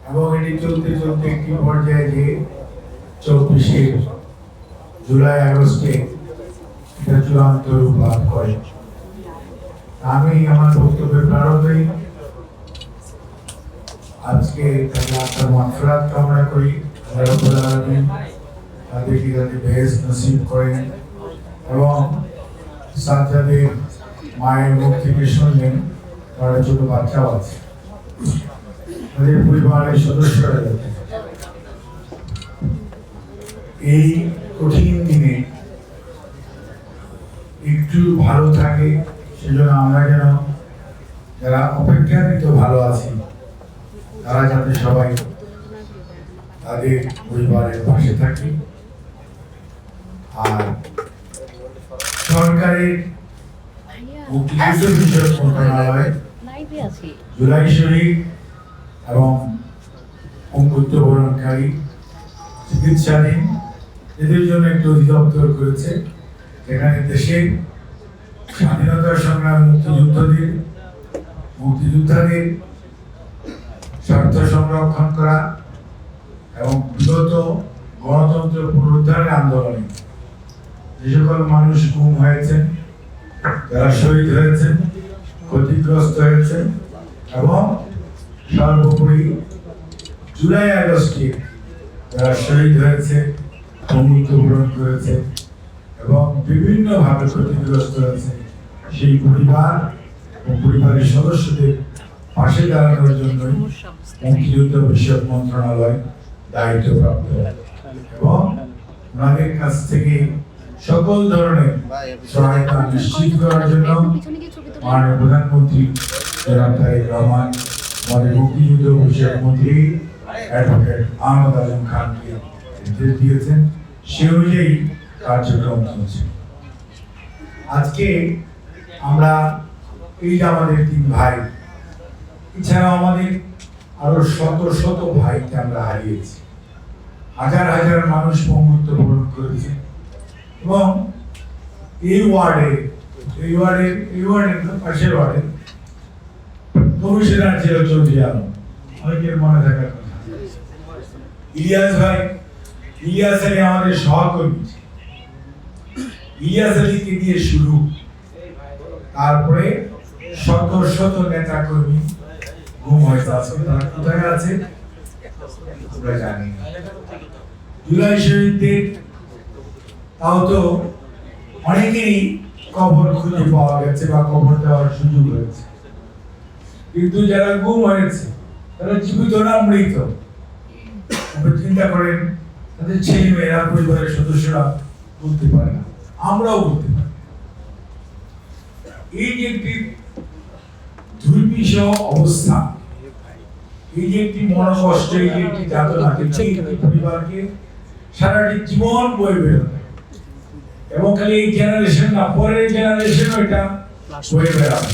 এবং এটি চলতে চলতে একটি পর্যায়ে যে 24শে জুলাই আগস্টে এটা চূড়ান্ত রূপ লাভ করে। আমি আমার বক্তব্যের প্রারম্ভে আজকে তাদের মাগফিরাত কামনা করি, আল্লাহ রাব্বুল আলামিন তাদেরকে যাতে বেহেশত নসিব করেন এবং সাজ্জাদের মায়ের মুখ থেকে শুনলেন তার ছোট বাচ্চাও আছে, তাদের পরিবারের সদস্যরা যাতে এই কঠিন দিনে একটু ভালো থাকে, সেজন্য আমরা যেন যারা অপেক্ষাকৃত ভালো আছি তারা যাতে সবাই তাদের পরিবারের পাশে থাকি। আর সরকারের মুক্তিযুদ্ধ বিষয়ক মন্ত্রণালয় জুলাই শহীদ এবং মৃত্যুবরণকারী চিকিৎসাধীন এদের জন্য একটি অধিদপ্তর করেছে, যেখানে দেশের স্বাধীনতার সংগ্রাম মুক্তিযোদ্ধাদের স্বার্থ সংরক্ষণ করা এবং বিগত গণতন্ত্র পুনরুদ্ধারের আন্দোলনে যে সকল মানুষ গুম হয়েছেন, যারা শহীদ হয়েছেন, ক্ষতিগ্রস্ত হয়েছেন এবং সর্বোপরি জুলাই আগস্টে যারা শহীদ হয়েছে, মৃত্যুবরণ করেছে এবং বিভিন্নভাবে ক্ষতিগ্রস্ত হয়েছে সেই পরিবার ও পরিবারের সদস্যদের পাশে দাঁড়ানোর জন্যই মুক্তিযুদ্ধ বিষয়ক মন্ত্রণালয় দায়িত্বপ্রাপ্ত এবং ওনাদের কাছ থেকে সকল ধরনের সহায়তা নিশ্চিত করার জন্য মাননীয় প্রধানমন্ত্রী জনাব তারেক রহমান আমাদের মুক্তিযুদ্ধ বিষয়ক মন্ত্রী অ্যাডভোকেট আহমদ আজম খানকে নির্দেশ দিয়েছেন, সে অনুযায়ী কার্যক্রম চলছে। আজকে আমরা এই যে আমাদের 3 ভাই, এছাড়াও আমাদের আরো শত শত ভাইকে আমরা হারিয়েছি, হাজার হাজার মানুষ মৃত্যুবরণ করেছে এবং এই ওয়ার্ডের পাশের ওয়ার্ডে কমিশনার ছিল চৌধুরী আলম, অনেকের মনে থাকার কথা, ইলিয়াস আলী আমাদের সহকর্মী, ইলিয়াস আলীকে দিয়ে শুরু, তারপরে শত শত নেতা কর্মী গুম হয়েছে। আজকে তারা কোথায় আছে আমরা জানি না। জুলাই শহীদদের তাও তো অনেকেই কবর খুঁজে পাওয়া গেছে বা কবর দেওয়ার সুযোগ হয়েছে, কিন্তু যারা গুম হয়েছে তারা জীবিত না মৃত, চিন্তা করেন তাদের ছেলে মেয়েরা, পরিবারের সদস্যরা বলতে পারে না, আমরাও বলতে পারি। এই যে একটি দুর্বিষহ অবস্থা, এই যে একটি মনোকষ্ট, এই যে একটি যাতনা, পরিবারকে সারাটি জীবন বয়ে বেড়াবে এবং খালি এই জেনারেশন না, পরের জেনারেশনও এটা বয়ে বেড়াবে।